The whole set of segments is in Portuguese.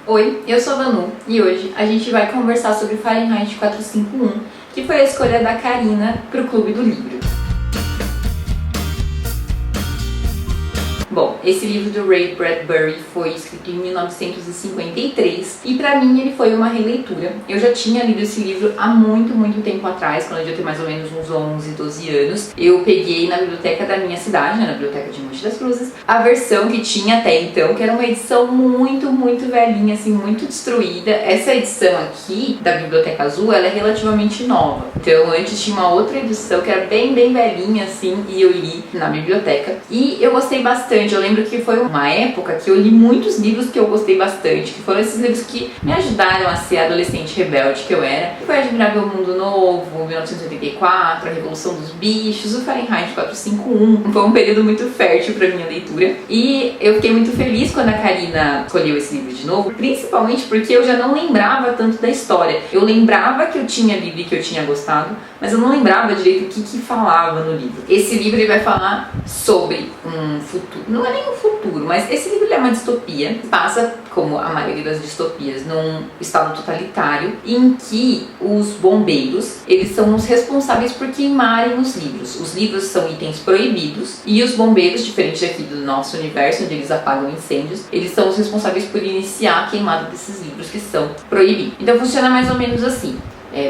Oi, eu sou a Vanu e hoje a gente vai conversar sobre Fahrenheit 451, que foi a escolha da Karina para o Clube do Livro. Bom, esse livro do Ray Bradbury foi escrito em 1953 e pra mim ele foi uma releitura. Eu já tinha lido esse livro há muito tempo atrás, quando eu devia ter mais ou menos uns 11, 12 anos. Eu peguei na biblioteca da minha cidade, na biblioteca de Mogi das Cruzes, a versão que tinha até então, que era uma edição muito velhinha, assim, muito destruída. Essa edição aqui, da Biblioteca Azul, ela é relativamente nova. Então antes tinha uma outra edição que era bem velhinha, assim, e eu li na biblioteca. E eu gostei bastante. Eu lembro que foi uma época que eu li muitos livros que eu gostei bastante, que foram esses livros que me ajudaram a ser a adolescente rebelde que eu era. Foi Admirável Mundo Novo, 1984, A Revolução dos Bichos, o Fahrenheit 451. Foi um período muito fértil para minha leitura. E eu fiquei muito feliz quando a Karina escolheu esse livro de novo, principalmente porque eu já não lembrava tanto da história. Eu lembrava que eu tinha lido e que eu tinha gostado, mas eu não lembrava direito o que falava no livro. Esse livro ele vai falar sobre um futuro, não é nem um futuro, mas esse livro é uma distopia. Passa, como a maioria das distopias, num estado totalitário em que os bombeiros, eles são os responsáveis por queimarem os livros. Os livros são itens proibidos e os bombeiros, diferente aqui do nosso universo, onde eles apagam incêndios, eles são os responsáveis por iniciar a queimada desses livros que são proibidos. Então funciona mais ou menos assim.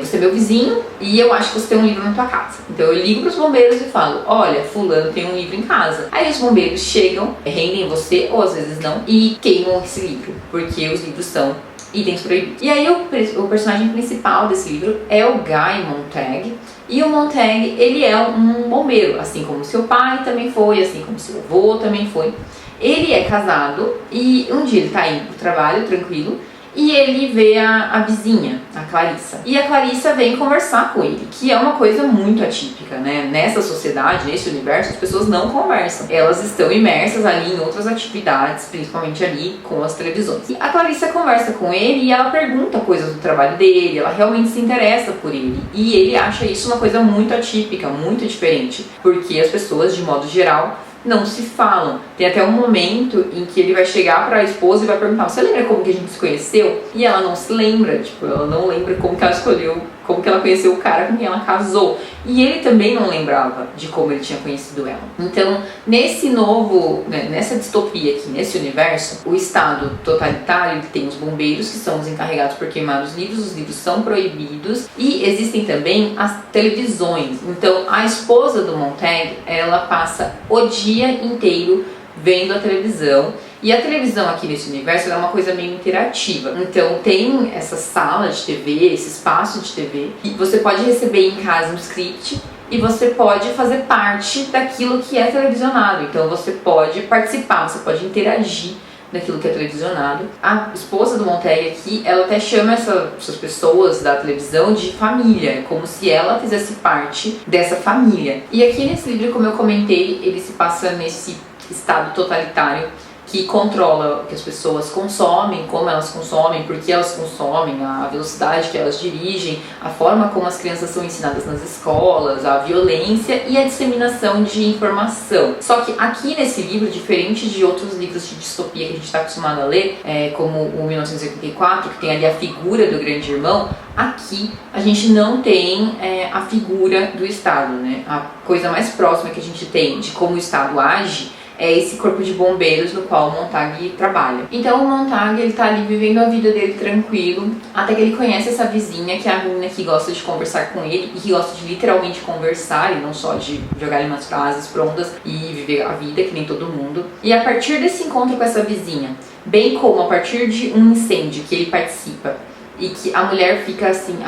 Você é meu vizinho e eu acho que você tem um livro na tua casa. Então eu ligo pros bombeiros e falo, olha, fulano tem um livro em casa. Aí os bombeiros chegam, rendem você, ou às vezes não, e queimam esse livro, porque os livros são itens proibidos. E aí o personagem principal desse livro é o Guy Montag. E o Montag, ele é um bombeiro, assim como seu pai também foi, assim como seu avô também foi. Ele é casado e um dia ele tá indo pro trabalho, tranquilo, e ele vê a vizinha, a Clarissa. E a Clarissa vem conversar com ele, que é uma coisa muito atípica, né? Nessa sociedade, nesse universo, as pessoas não conversam. Elas estão imersas ali em outras atividades, principalmente ali com as televisões. E a Clarissa conversa com ele e ela pergunta coisas do trabalho dele, ela realmente se interessa por ele. E ele acha isso uma coisa muito atípica, muito diferente, porque as pessoas, de modo geral, não se falam. Tem até um momento em que ele vai chegar pra esposa e vai perguntar, você lembra como que a gente se conheceu? E ela não se lembra, tipo, ela não lembra como que ela escolheu, como que ela conheceu o cara com quem ela casou. E ele também não lembrava de como ele tinha conhecido ela. Então, nessa distopia aqui, nesse universo, o estado totalitário tem os bombeiros, que são os encarregados por queimar os livros são proibidos, e existem também as televisões. Então, a esposa do Montag, ela passa o dia inteiro vendo a televisão. E a televisão aqui nesse universo é uma coisa meio interativa. Então tem essa sala de TV, esse espaço de TV, e você pode receber em casa um script e você pode fazer parte daquilo que é televisionado. Então você pode participar, você pode interagir daquilo que é televisionado. A esposa do Montag aqui, ela até chama essas pessoas da televisão de família, como se ela fizesse parte dessa família. E aqui nesse livro, como eu comentei, ele se passa nesse estado totalitário que controla o que as pessoas consomem, como elas consomem, por que elas consomem, a velocidade que elas dirigem, a forma como as crianças são ensinadas nas escolas, a violência e a disseminação de informação. Só que aqui nesse livro, diferente de outros livros de distopia que a gente está acostumado a ler, como o 1984, que tem ali a figura do grande irmão, aqui a gente não tem a figura do Estado, né? A coisa mais próxima que a gente tem de como o Estado age é esse corpo de bombeiros no qual o Montag trabalha. Então o Montag, ele tá ali vivendo a vida dele tranquilo, até que ele conhece essa vizinha, que é a menina que gosta de conversar com ele e que gosta de literalmente conversar e não só de jogar ali umas frases prontas e viver a vida que nem todo mundo. E a partir desse encontro com essa vizinha, bem como a partir de um incêndio que ele participa e que a mulher fica assim,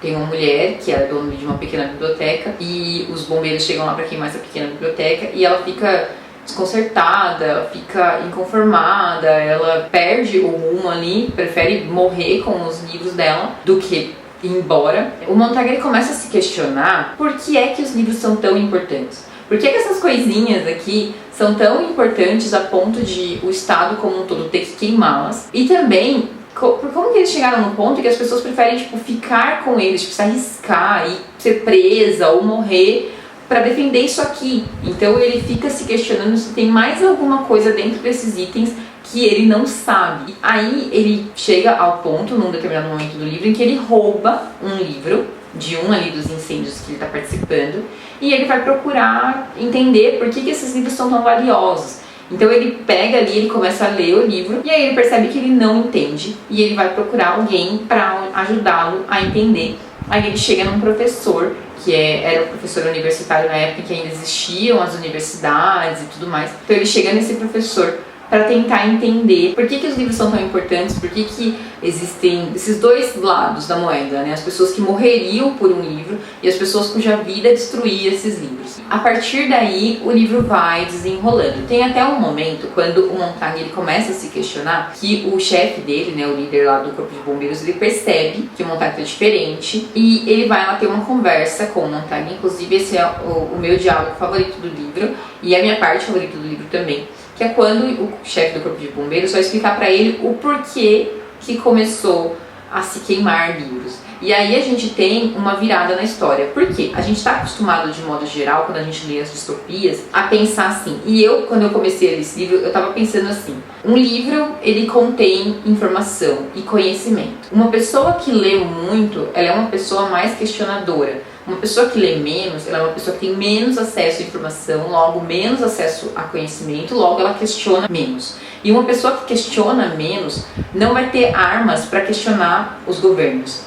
tem uma mulher que é dona de uma pequena biblioteca e os bombeiros chegam lá para queimar essa pequena biblioteca e ela fica desconcertada, ela fica inconformada, ela perde o rumo ali, prefere morrer com os livros dela do que ir embora. O Montag, ele começa a se questionar por que é que os livros são tão importantes. Por que essas coisinhas aqui são tão importantes a ponto de o Estado como um todo ter que queimá-las? E também como que eles chegaram no ponto que as pessoas preferem ficar com eles, se arriscar e ser presa ou morrer para defender isso aqui. Então ele fica se questionando se tem mais alguma coisa dentro desses itens que ele não sabe. Aí ele chega ao ponto, num determinado momento do livro, em que ele rouba um livro de um ali dos incêndios que ele está participando, e ele vai procurar entender por que esses livros são tão valiosos. Então ele pega ali, ele começa a ler o livro, e aí ele percebe que ele não entende, e ele vai procurar alguém para ajudá-lo a entender. Aí ele chega num professor, que era o professor universitário na época que ainda existiam as universidades e tudo mais. Então ele chega nesse professor para tentar entender por que os livros são tão importantes, por que existem esses dois lados da moeda, né? As pessoas que morreriam por um livro e as pessoas cuja vida destruía esses livros. A partir daí, o livro vai desenrolando. Tem até um momento, quando o Montag ele começa a se questionar, que o chefe dele, né, o líder lá do Corpo de Bombeiros, ele percebe que o Montag é diferente e ele vai lá ter uma conversa com o Montag. Inclusive, esse é o meu diálogo favorito do livro e a minha parte favorita do livro também, que é quando o chefe do Corpo de Bombeiros vai explicar para ele o porquê que começou a se queimar livros. E aí a gente tem uma virada na história. Por quê? A gente está acostumado, de modo geral, quando a gente lê as distopias, a pensar assim. E eu, quando eu comecei a ler esse livro, eu estava pensando assim. Um livro, ele contém informação e conhecimento. Uma pessoa que lê muito, ela é uma pessoa mais questionadora. Uma pessoa que lê menos, ela é uma pessoa que tem menos acesso à informação, logo menos acesso a conhecimento, logo ela questiona menos. E uma pessoa que questiona menos não vai ter armas para questionar os governos.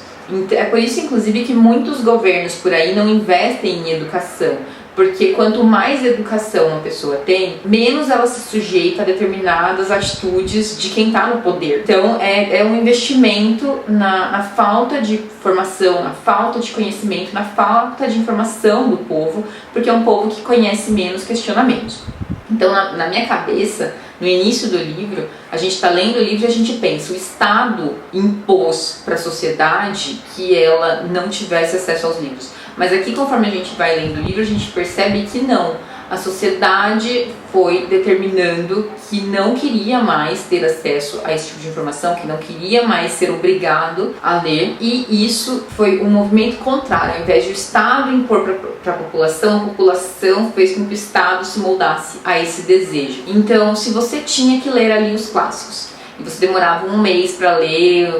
É por isso, inclusive, que muitos governos por aí não investem em educação. Porque quanto mais educação uma pessoa tem, menos ela se sujeita a determinadas atitudes de quem está no poder. Então é um investimento na falta de formação, na falta de conhecimento, na falta de informação do povo, porque é um povo que conhece menos, questiona menos. Então na minha cabeça, no início do livro, a gente está lendo o livro e a gente pensa, o Estado impôs para a sociedade que ela não tivesse acesso aos livros. Mas aqui, conforme a gente vai lendo o livro, a gente percebe que não. A sociedade foi determinando que não queria mais ter acesso a esse tipo de informação, que não queria mais ser obrigado a ler. E isso foi um movimento contrário. Ao invés de o Estado impor para a população fez com que o Estado se moldasse a esse desejo. Então, se você tinha que ler ali os clássicos, e você demorava um mês para ler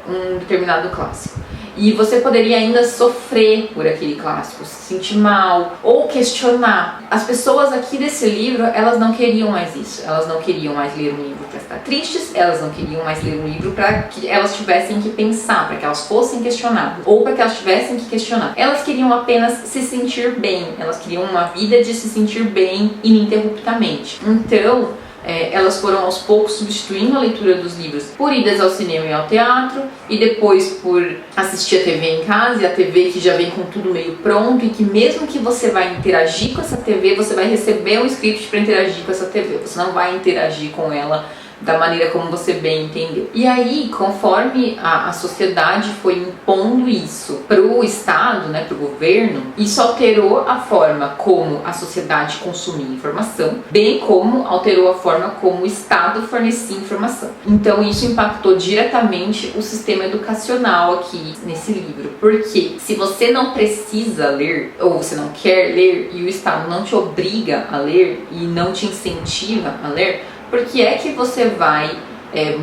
um determinado clássico, e você poderia ainda sofrer por aquele clássico, se sentir mal ou questionar. As pessoas aqui desse livro, elas não queriam mais isso. Elas não queriam mais ler um livro para estar tristes, elas não queriam mais ler um livro para que elas tivessem que pensar, para que elas fossem questionadas ou para que elas tivessem que questionar. Elas queriam apenas se sentir bem, elas queriam uma vida de se sentir bem ininterruptamente. Então, elas foram aos poucos substituindo a leitura dos livros por idas ao cinema e ao teatro, e depois por assistir a TV em casa, e a TV que já vem com tudo meio pronto, e que mesmo que você vai interagir com essa TV, você vai receber um script para interagir com essa TV, você não vai interagir com ela da maneira como você bem entendeu. E aí, conforme a sociedade foi impondo isso para o Estado, né, para o governo, isso alterou a forma como a sociedade consumia informação, bem como alterou a forma como o Estado fornecia informação. Então isso impactou diretamente o sistema educacional aqui nesse livro, porque se você não precisa ler, ou você não quer ler, e o Estado não te obriga a ler e não te incentiva a ler, por que é que você vai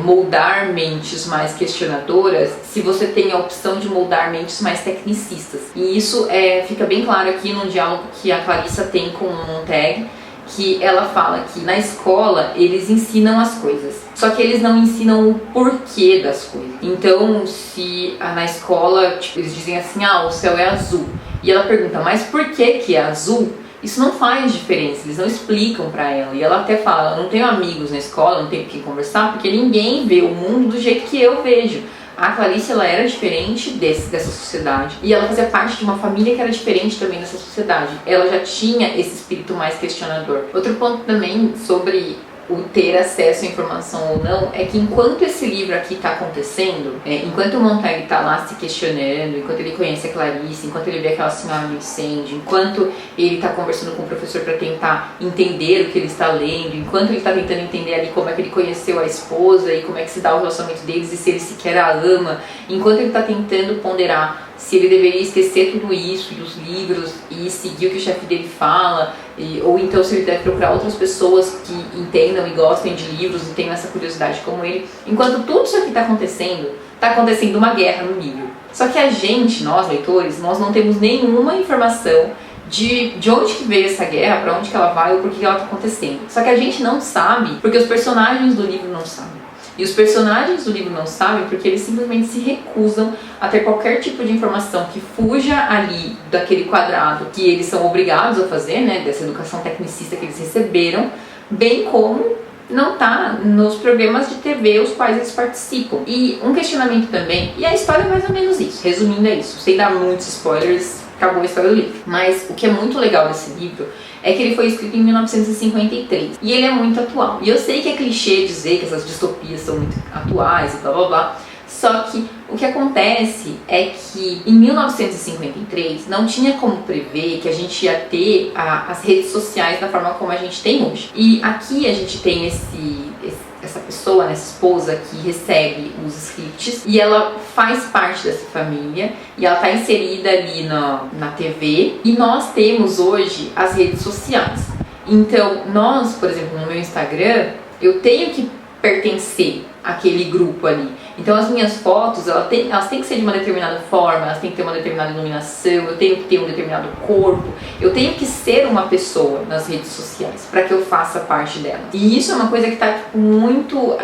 moldar mentes mais questionadoras se você tem a opção de moldar mentes mais tecnicistas? E isso fica bem claro aqui no diálogo que a Clarissa tem com o Montag, que ela fala que na escola eles ensinam as coisas, só que eles não ensinam o porquê das coisas. Então, se na escola eles dizem assim, o céu é azul, e ela pergunta, mas por que é azul? Isso não faz diferença, eles não explicam pra ela. E ela até fala, eu não tenho amigos na escola, não tenho com quem conversar, porque ninguém vê o mundo do jeito que eu vejo. A Clarice, ela era diferente dessa sociedade. E ela fazia parte de uma família que era diferente também dessa sociedade. Ela já tinha esse espírito mais questionador. Outro ponto também sobre o ter acesso à informação ou não, é que enquanto esse livro aqui está acontecendo, enquanto o Montag está lá se questionando, enquanto ele conhece a Clarice, enquanto ele vê aquela senhora no incêndio, enquanto ele está conversando com o professor para tentar entender o que ele está lendo, enquanto ele está tentando entender ali como é que ele conheceu a esposa e como é que se dá o relacionamento deles e se ele sequer a ama, enquanto ele está tentando ponderar se ele deveria esquecer tudo isso e os livros e seguir o que o chefe dele fala, ou então se ele deve procurar outras pessoas que entendam e gostem de livros e tenham essa curiosidade como ele. Enquanto tudo isso aqui está acontecendo uma guerra no livro. Só que a gente, nós leitores, nós não temos nenhuma informação de onde que veio essa guerra, para onde que ela vai ou por que ela está acontecendo. Só que a gente não sabe porque os personagens do livro não sabem. E os personagens do livro não sabem porque eles simplesmente se recusam a ter qualquer tipo de informação que fuja ali daquele quadrado que eles são obrigados a fazer, né, dessa educação tecnicista que eles receberam, bem como não tá nos programas de TV os quais eles participam. E um questionamento também, e a história é mais ou menos isso, resumindo é isso, sem dar muitos spoilers, acabou a história do livro. Mas o que é muito legal desse livro é que ele foi escrito em 1953 e ele é muito atual. E eu sei que é clichê dizer que essas distopias são muito atuais e blá blá blá, só que o que acontece é que em 1953 não tinha como prever que a gente ia ter as redes sociais da forma como a gente tem hoje. E aqui a gente tem essa pessoa, essa esposa que recebe os scripts e ela faz parte dessa família e ela está inserida ali na TV, e nós temos hoje as redes sociais. Então nós, por exemplo, no meu Instagram, eu tenho que pertencer àquele grupo ali. Então as minhas fotos, elas têm que ser de uma determinada forma, elas têm que ter uma determinada iluminação, eu tenho que ter um determinado corpo, eu tenho que ser uma pessoa nas redes sociais para que eu faça parte delas. E isso é uma coisa que está muito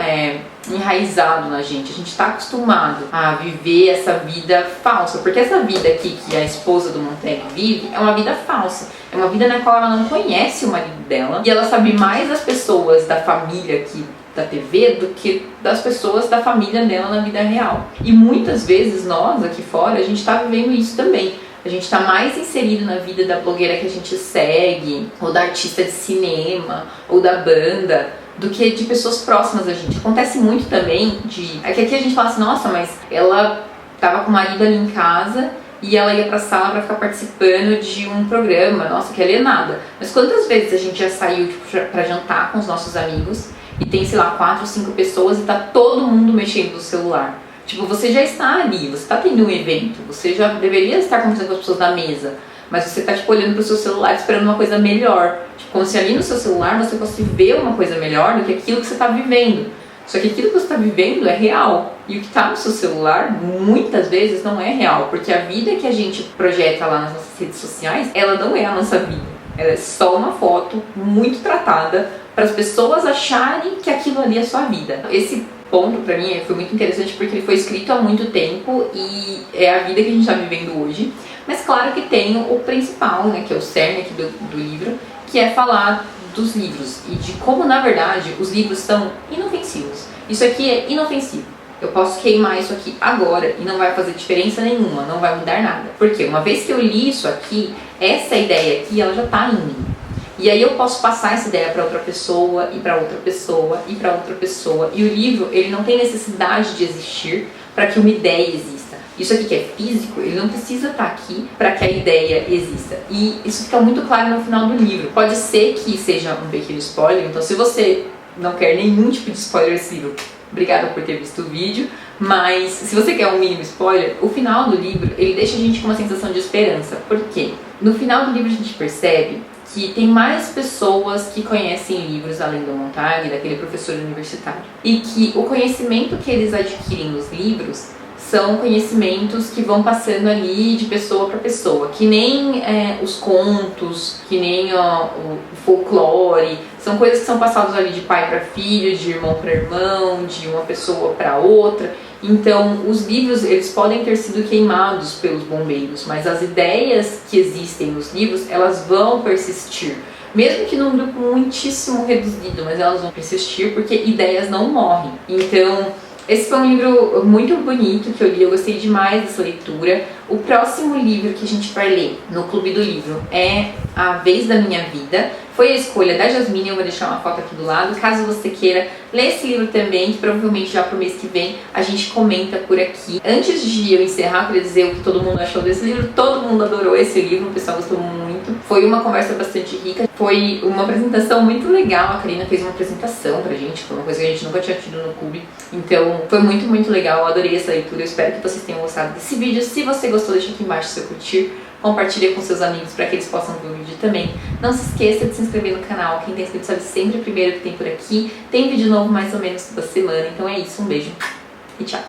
enraizado na gente. A gente está acostumado a viver essa vida falsa, porque essa vida aqui que a esposa do Montag vive é uma vida falsa. É uma vida na qual ela não conhece o marido dela e ela sabe mais das pessoas da família aqui da TV do que das pessoas da família dela na vida real. E muitas vezes nós aqui fora, a gente está vivendo isso também. A gente está mais inserido na vida da blogueira que a gente segue, ou da artista de cinema, ou da banda, do que de pessoas próximas a gente. Acontece muito também é que aqui a gente fala assim, nossa, mas ela tava com o marido ali em casa e ela ia pra sala pra ficar participando de um programa, nossa, que alienada. Mas quantas vezes a gente já saiu pra jantar com os nossos amigos e tem, sei lá, 4 ou 5 pessoas e tá todo mundo mexendo no celular? Tipo, você já está ali, você tá tendo um evento, você já deveria estar conversando com as pessoas da mesa, mas você tá, tipo, olhando pro seu celular esperando uma coisa melhor. Tipo, como se ali no seu celular você fosse ver uma coisa melhor do que aquilo que você tá vivendo. Só que aquilo que você tá vivendo é real. E o que tá no seu celular, muitas vezes, não é real. Porque a vida que a gente projeta lá nas nossas redes sociais, ela não é a nossa vida. Ela é só uma foto muito tratada para as pessoas acharem que aquilo ali é sua vida. Esse ponto pra mim foi muito interessante porque ele foi escrito há muito tempo e é a vida que a gente tá vivendo hoje. Mas claro que tem o principal, né, que é o cerne aqui do livro, que é falar dos livros e de como, na verdade, os livros são inofensivos. Isso aqui é inofensivo. Eu posso queimar isso aqui agora e não vai fazer diferença nenhuma, não vai mudar nada. Porque uma vez que eu li isso aqui, essa ideia aqui, ela já tá em mim. E aí eu posso passar essa ideia para outra pessoa, e para outra pessoa, e para outra pessoa. E o livro, ele não tem necessidade de existir para que uma ideia exista. Isso aqui que é físico, ele não precisa estar aqui para que a ideia exista. E isso fica muito claro no final do livro. Pode ser que seja um pequeno spoiler, então se você não quer nenhum tipo de spoiler desse livro, obrigada por ter visto o vídeo, mas se você quer um mínimo spoiler, o final do livro, ele deixa a gente com uma sensação de esperança. Por quê? No final do livro a gente percebe que tem mais pessoas que conhecem livros além do Montag, daquele professor universitário. E que o conhecimento que eles adquirem nos livros são conhecimentos que vão passando ali de pessoa para pessoa, que nem os contos, que nem o folclore, são coisas que são passadas ali de pai para filho, de irmão para irmão, de uma pessoa para outra. Então, os livros, eles podem ter sido queimados pelos bombeiros, mas as ideias que existem nos livros, elas vão persistir. Mesmo que num grupo muitíssimo reduzido, mas elas vão persistir porque ideias não morrem. Então, esse foi um livro muito bonito que eu li, eu gostei demais dessa leitura. O próximo livro que a gente vai ler no Clube do Livro é A Vez da Minha Vida. Foi a escolha da Jasmine, eu vou deixar uma foto aqui do lado, caso você queira ler esse livro também, que provavelmente já pro mês que vem a gente comenta por aqui. Antes de eu encerrar, eu queria dizer o que todo mundo achou desse livro. Todo mundo adorou esse livro, o pessoal gostou muito. Foi uma conversa bastante rica, foi uma apresentação muito legal. A Karina fez uma apresentação pra gente, foi uma coisa que a gente nunca tinha tido no clube. Então foi muito, muito legal, eu adorei essa leitura. Eu espero que vocês tenham gostado desse vídeo. Se você gostou, deixa aqui embaixo seu curtir. Compartilha com seus amigos para que eles possam ver o vídeo também. Não se esqueça de se inscrever no canal. Quem tem inscrito sabe sempre o primeiro que tem por aqui. Tem vídeo novo mais ou menos toda semana. Então é isso, um beijo e tchau!